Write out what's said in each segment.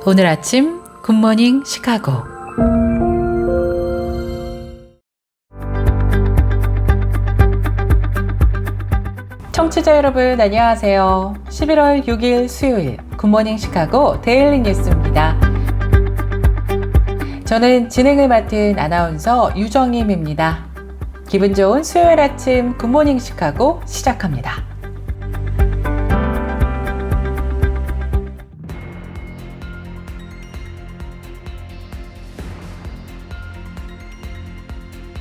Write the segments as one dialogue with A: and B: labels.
A: 오늘 아침 굿모닝 시카고. 청취자 여러분 안녕하세요. 11월 6일 수요일 굿모닝 시카고 데일리 뉴스입니다. 저는 진행을 맡은 아나운서 유정임입니다. 기분 좋은 수요일 아침 굿모닝 시카고 시작합니다.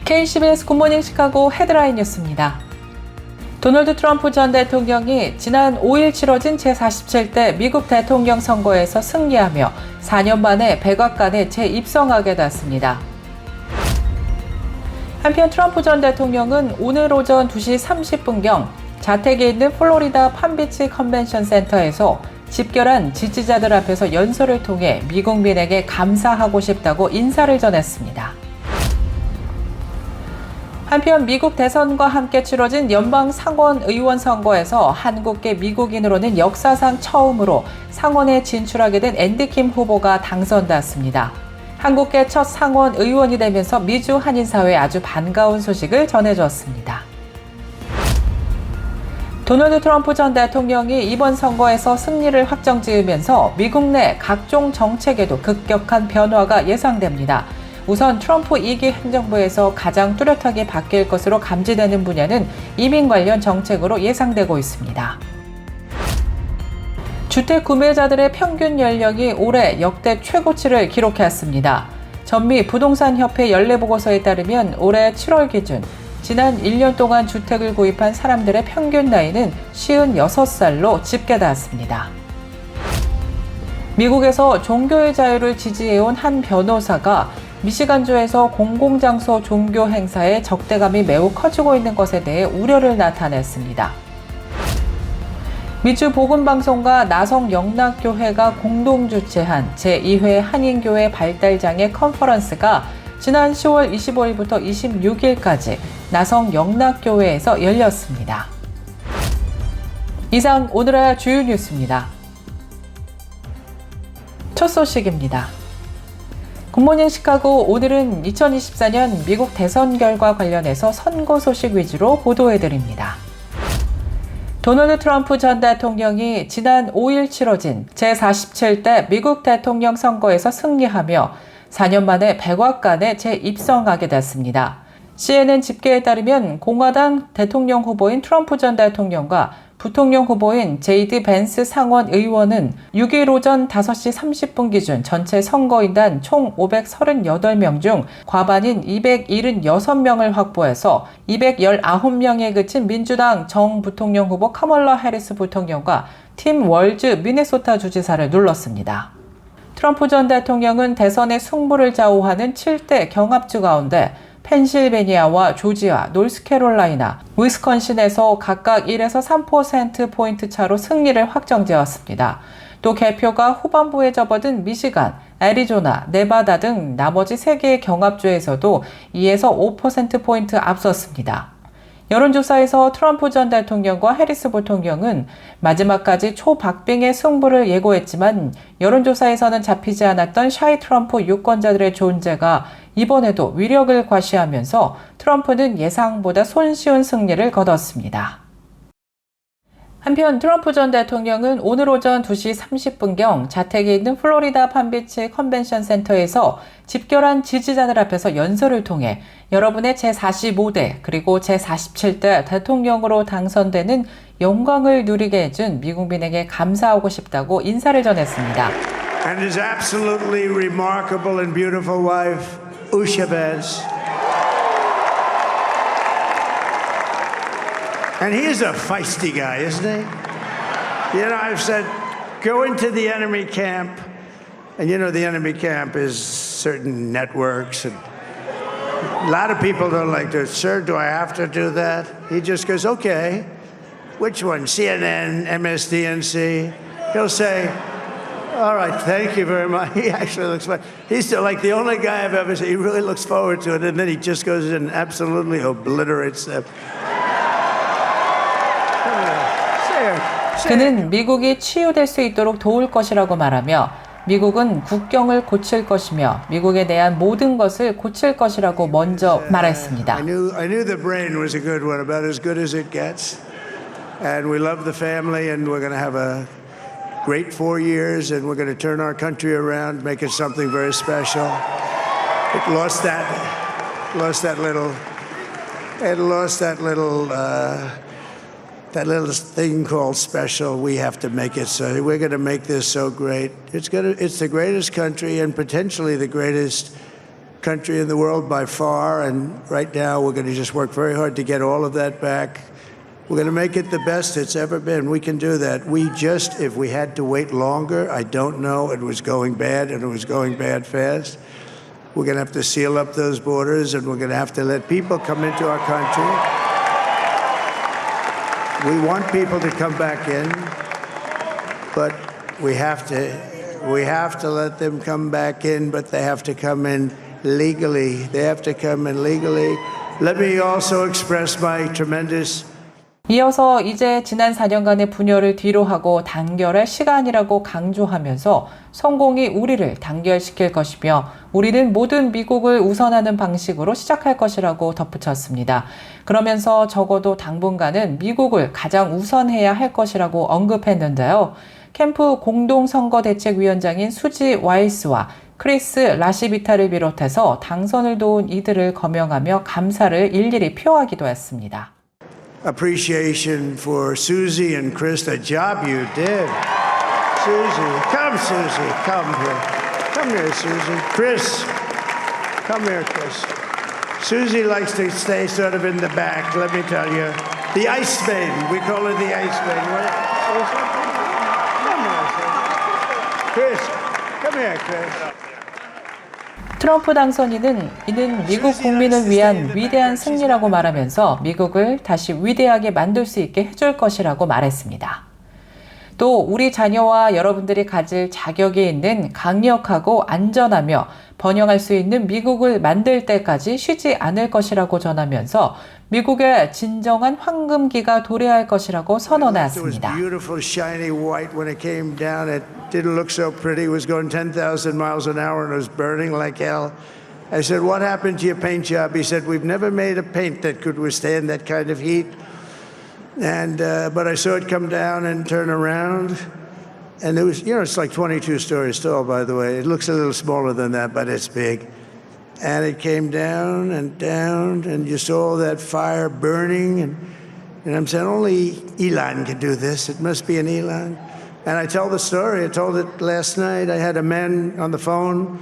A: KCBS 굿모닝 시카고 헤드라인 뉴스입니다. 도널드 트럼프 전 대통령이 지난 5일 치러진 제47대 미국 대통령 선거에서 승리하며 4년 만에 백악관에 재입성하게 됐습니다. 한편 트럼프 전 대통령은 오늘 오전 2시 30분경 자택에 있는 플로리다 팜비치 컨벤션 센터에서 집결한 지지자들 앞에서 연설을 통해 미국민에게 감사하고 싶다고 인사를 전했습니다. 한편 미국 대선과 함께 치러진 연방 상원 의원 선거에서 한국계 미국인으로는 역사상 처음으로 상원에 진출하게 된 앤디 킴 후보가 당선됐습니다. 한국계 첫 상원 의원이 되면서 미주 한인사회에 아주 반가운 소식을 전해줬습니다. 도널드 트럼프 전 대통령이 이번 선거에서 승리를 확정지으면서 미국 내 각종 정책에도 급격한 변화가 예상됩니다. 우선 트럼프 2기 행정부에서 가장 뚜렷하게 바뀔 것으로 감지되는 분야는 이민 관련 정책으로 예상되고 있습니다. 주택 구매자들의 평균 연령이 올해 역대 최고치를 기록했습니다. 전미 부동산협회 연례보고서에 따르면 올해 7월 기준 지난 1년 동안 주택을 구입한 사람들의 평균 나이는 56살로 집계됐습니다. 미국에서 종교의 자유를 지지해온 한 변호사가 미시간주에서 공공장소 종교 행사의 적대감이 매우 커지고 있는 것에 대해 우려를 나타냈습니다. 미주 복음방송과 나성영락교회가 공동 주최한 제2회 한인교회 발달장애 컨퍼런스가 지난 10월 25일부터 26일까지 나성영락교회에서 열렸습니다. 이상 오늘의 주요 뉴스입니다. 첫 소식입니다. 굿모닝 시카고 오늘은 2024년 미국 대선 결과 관련해서 선거 소식 위주로 보도해드립니다. 도널드 트럼프 전 대통령이 지난 5일 치러진 제47대 미국 대통령 선거에서 승리하며 4년 만에 백악관에 재입성하게 됐습니다. CNN 집계에 따르면 공화당 대통령 후보인 트럼프 전 대통령과 부통령 후보인 제이드 벤스 상원 의원은 6일 오전 5시 30분 기준 전체 선거인단 총 538명 중 과반인 276명을 확보해서 219명에 그친 민주당 정 부통령 후보 카멀라 해리스 부통령과 팀 월즈 미네소타 주지사를 눌렀습니다. 트럼프 전 대통령은 대선의 승부를 좌우하는 7대 경합주 가운데 펜실베니아와 조지아, 노스캐롤라이나, 위스콘신에서 각각 1에서 3%포인트 차로 승리를 확정지었습니다. 또 개표가 후반부에 접어든 미시간, 애리조나, 네바다 등 나머지 3개의 경합주에서도 2에서 5%포인트 앞섰습니다. 여론조사에서 트럼프 전 대통령과 해리스 부통령은 마지막까지 초박빙의 승부를 예고했지만 여론조사에서는 잡히지 않았던 샤이 트럼프 유권자들의 존재가 이번에도 위력을 과시하면서 트럼프는 예상보다 손쉬운 승리를 거뒀습니다. 한편 트럼프 전 대통령은 오늘 오전 2시 30분경 자택에 있는 플로리다 팜비치 컨벤션 센터에서 집결한 지지자들 앞에서 연설을 통해 여러분의 제45대 그리고 제47대 대통령으로 당선되는 영광을 누리게 해준 미국민에게 감사하고 싶다고 인사를 전했습니다.
B: And his absolutely remarkable and beautiful wife, Ushabez. And he is a feisty guy, isn't he? You know, I've said, go into the enemy camp. And you know, the enemy camp is certain networks. And a lot of people don't like to, sir, do I have to do that? He just goes, okay. Which one? CNN, MSDNC? He'll say, all right, thank you very much. He actually looks fine. He's still like the only guy I've ever seen. He really looks forward to it. And then he just goes and absolutely obliterates them.
A: 그는 미국이 치유될 수 있도록 도울 것이라고 말하며 미국은 국경을 고칠 것이며 미국에 대한 모든 것을 고칠 것이라고 먼저 말했습니다.
B: I knew the brain was a good one, about as good as it gets. And we love the family, and we're going to have a great 4 years, and we're going to turn our country around, make it something very special. It lost that little thing called special. We have to make it so. We're going to make this so great. It's the greatest country and potentially the greatest country in the world by far. And right now, we're going to just work very hard to get all of that back. We're going to make it the best it's ever been. We can do that. If we had to wait longer, I don't know. It was going bad, and it was going bad fast. We're going to have to seal up those borders, and we're going to have to let people come into our country. We want people to come back in, but we have to let them come back in, but they have to come in legally. Let me also express my tremendous
A: 이어서 이제 지난 4년간의 분열을 뒤로하고 단결할 시간이라고 강조하면서 성공이 우리를 단결시킬 것이며 우리는 모든 미국을 우선하는 방식으로 시작할 것이라고 덧붙였습니다. 그러면서 적어도 당분간은 미국을 가장 우선해야 할 것이라고 언급했는데요. 캠프 공동선거대책위원장인 수지 와이스와 크리스 라시비타를 비롯해서 당선을 도운 이들을 거명하며 감사를 일일이 표하기도 했습니다.
B: appreciation for Susie and Chris, the job you did. Susie, come here. Come here, Susie. Chris, come here, Chris. Susie likes to stay sort of in the back, let me tell you. The Ice Maiden, we call her the Ice Maiden. Come here, Chris. Come here, Chris.
A: 트럼프 당선인은 이는 미국 국민을 위한 위대한 승리라고 말하면서 미국을 다시 위대하게 만들 수 있게 해줄 것이라고 말했습니다. 또 우리 자녀와 여러분들이 가질 자격이 있는 강력하고 안전하며 번영할 수 있는 미국을 만들 때까지 쉬지 않을 것이라고 전하면서 미국의 진정한 황금기가 도래할 것이라고 선언했습니다. Didn't look so pretty. It was going 10,000 miles an hour and it was burning like hell. I said, what happened to your paint job? He said, we've never made a paint that could withstand that kind of heat. And but I saw it come down and turn around. And it was, it's like 22 stories tall, by the way. It looks a little smaller than that, but it's big. And it came down, and you saw that fire burning. And I'm saying, only Elon can do this. It must be an Elon. And I tell the story. I told it last night. I had a man on the phone.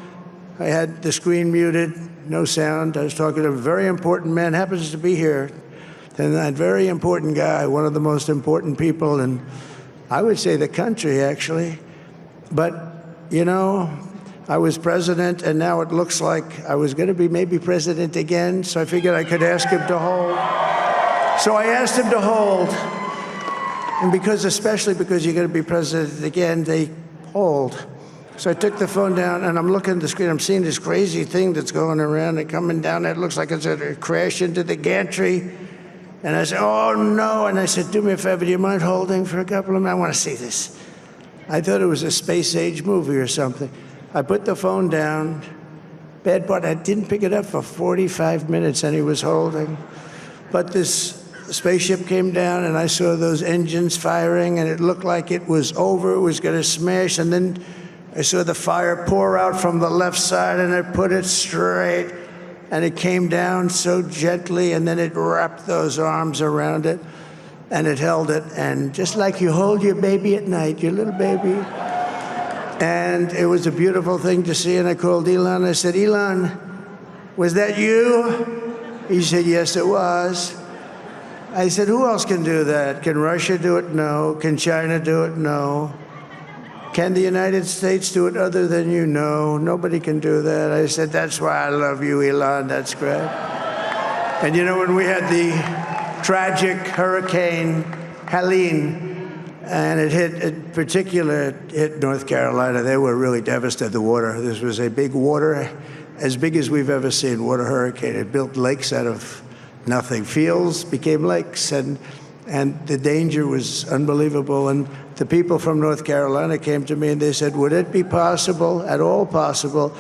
A: I had the screen muted, no sound. I was talking to a very important man, happens to be here. And that very important guy, one of the most important people in, I would say, the country, actually. But, I was president, and now it looks like I was going to be maybe president again, so I figured I could ask him to hold. So I asked him to hold. And especially because you're going to be president again, they hold. So I took the phone down, and I'm looking at the screen. I'm seeing this crazy thing that's going around and coming down. It looks like it's going to crash into the gantry. And I said, oh, no. And I said, do me a favor, do you mind holding for a couple of minutes? I want to see this. I thought it was a space-age movie or something. I put the phone down. Bad part, I didn't pick it up for 45 minutes, and he was holding. But this spaceship came down, and I saw those engines firing, and it looked like it was over. It was going to smash. And then I saw the fire pour out from the left side, and I put it straight. And it came down so gently, and then it wrapped those arms around it, and it held it. And just like you hold your baby at night, your little baby. And it was a beautiful thing to see. And I called Elon. I said, Elon, was that you? He said, yes, it was. I said, who else can do that? Can Russia do it? No. Can China do it? No. Can the United States do it other than you? No. Nobody can do that. I said, that's why I love you, Elon. That's great. And when we had the tragic Hurricane Helene, and it hit North Carolina, they were really devastated, the water. This was a big water, as big as we've ever seen, water hurricane. It built lakes out of nothing. Fields became lakes, and
B: And the danger was unbelievable. And the people from North Carolina came to me and they said, would it be possible, at all possible,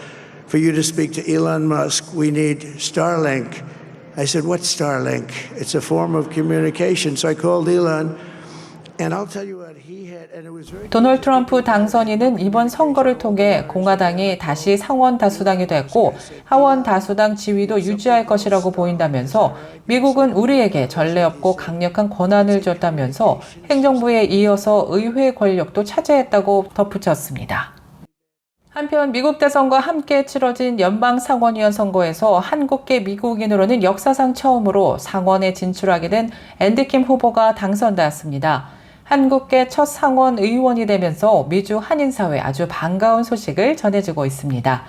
B: for you to speak to Elon Musk? We need Starlink. I said, what's Starlink? It's a form of communication. So I called Elon, and I'll tell you what he had, and it was very...
A: 도널드 트럼프 당선인은 이번 선거를 통해 공화당이 다시 상원 다수당이 됐고 하원 다수당 지위도 유지할 것이라고 보인다면서 미국은 우리에게 전례 없고 강력한 권한을 줬다면서 행정부에 이어서 의회 권력도 차지했다고 덧붙였습니다. 한편 미국 대선과 함께 치러진 연방 상원의원 선거에서 한국계 미국인으로는 역사상 처음으로 상원에 진출하게 된 앤디 킴 후보가 당선되었습니다. 한국계 첫 상원 의원이 되면서 미주 한인사회에 아주 반가운 소식을 전해주고 있습니다.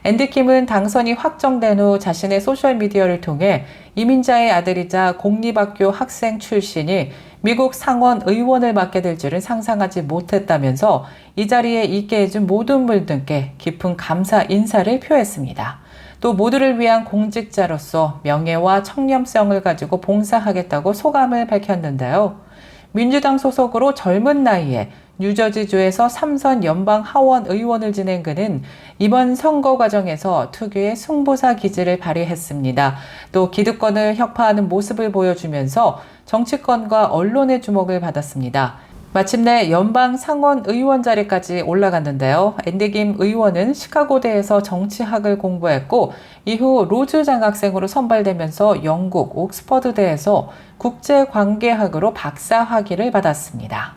A: 앤디 킴은 당선이 확정된 후 자신의 소셜미디어를 통해 이민자의 아들이자 공립학교 학생 출신이 미국 상원 의원을 맡게 될 줄은 상상하지 못했다면서 이 자리에 있게 해준 모든 분들께 깊은 감사 인사를 표했습니다. 또 모두를 위한 공직자로서 명예와 청렴성을 가지고 봉사하겠다고 소감을 밝혔는데요. 민주당 소속으로 젊은 나이에 뉴저지주에서 3선 연방 하원 의원을 지낸 그는 이번 선거 과정에서 특유의 승부사 기질을 발휘했습니다. 또 기득권을 혁파하는 모습을 보여주면서 정치권과 언론의 주목을 받았습니다. 마침내 연방 상원 의원 자리까지 올라갔는데요. 앤디 킴 의원은 시카고대에서 정치학을 공부했고 이후 로즈 장학생으로 선발되면서 영국 옥스퍼드대에서 국제관계학으로 박사 학위를 받았습니다.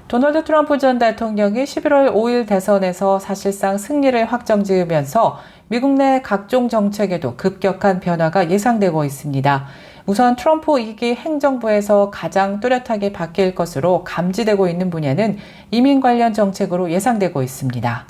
A: 도널드 트럼프 전 대통령이 11월 5일 대선에서 사실상 승리를 확정지으면서 미국 내 각종 정책에도 급격한 변화가 예상되고 있습니다. 우선 트럼프 2기 행정부에서 가장 뚜렷하게 바뀔 것으로 감지되고 있는 분야는 이민 관련 정책으로 예상되고 있습니다.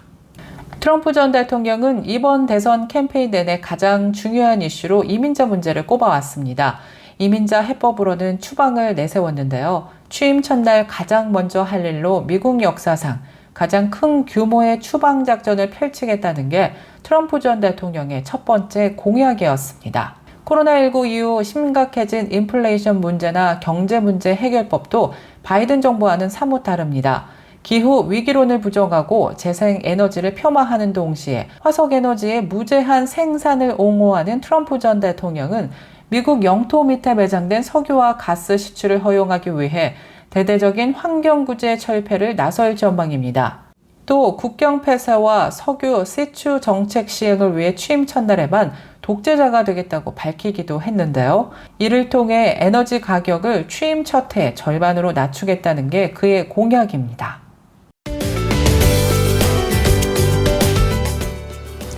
A: 트럼프 전 대통령은 이번 대선 캠페인 내내 가장 중요한 이슈로 이민자 문제를 꼽아왔습니다. 이민자 해법으로는 추방을 내세웠는데요. 취임 첫날 가장 먼저 할 일로 미국 역사상 가장 큰 규모의 추방 작전을 펼치겠다는 게 트럼프 전 대통령의 첫 번째 공약이었습니다. 코로나19 이후 심각해진 인플레이션 문제나 경제 문제 해결법도 바이든 정부와는 사뭇 다릅니다. 기후 위기론을 부정하고 재생에너지를 폄하하는 동시에 화석에너지의 무제한 생산을 옹호하는 트럼프 전 대통령은 미국 영토 밑에 매장된 석유와 가스 시출을 허용하기 위해 대대적인 환경구제 철폐를 나설 전망입니다. 또 국경 폐쇄와 석유 시추 정책 시행을 위해 취임 첫날에만 독재자가 되겠다고 밝히기도 했는데요. 이를 통해 에너지 가격을 취임 첫 해 절반으로 낮추겠다는 게 그의 공약입니다.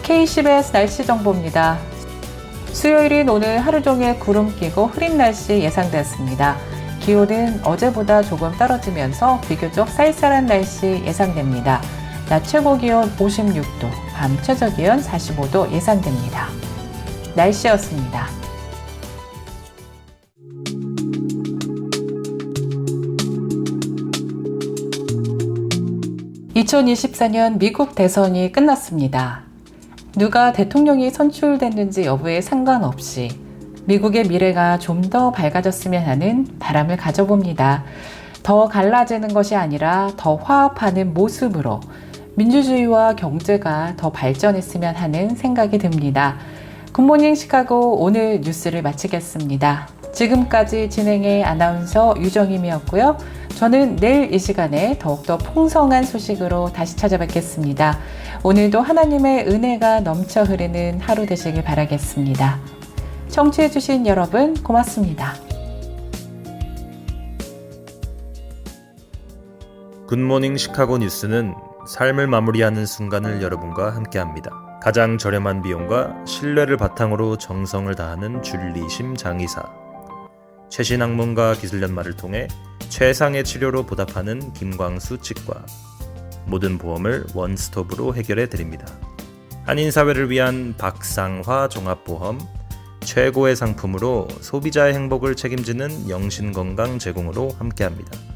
A: K-CBS 날씨 정보입니다. 수요일인 오늘 하루 종일 구름 끼고 흐린 날씨 예상됐습니다. 기온은 어제보다 조금 떨어지면서 비교적 쌀쌀한 날씨 예상됩니다. 낮 최고 기온 56도, 밤 최저 기온 45도 예상됩니다. 날씨였습니다. (2024년) 미국 대선이 끝났습니다. 누가 대통령이 선출됐는지 여부에 상관없이 미국의 미래가 좀 더 밝아졌으면 하는 바람을 가져봅니다. 더 갈라지는 것이 아니라 더 화합하는 모습으로 민주주의와 경제가 더 발전했으면 하는 생각이 듭니다. 굿모닝 시카고 오늘 뉴스를 마치겠습니다. 지금까지 진행의 아나운서 유정임이었고요. 저는 내일 이 시간에 더욱더 풍성한 소식으로 다시 찾아뵙겠습니다. 오늘도 하나님의 은혜가 넘쳐 흐르는 하루 되시길 바라겠습니다. 청취해주신 여러분 고맙습니다.
C: 굿모닝 시카고 뉴스는 삶을 마무리하는 순간을 여러분과 함께합니다. 가장 저렴한 비용과 신뢰를 바탕으로 정성을 다하는 줄리심 장의사, 최신 학문과 기술 연마를 통해 최상의 치료로 보답하는 김광수 치과, 모든 보험을 원스톱으로 해결해 드립니다. 한인사회를 위한 박상화 종합보험, 최고의 상품으로 소비자의 행복을 책임지는 영신건강 제공으로 함께합니다.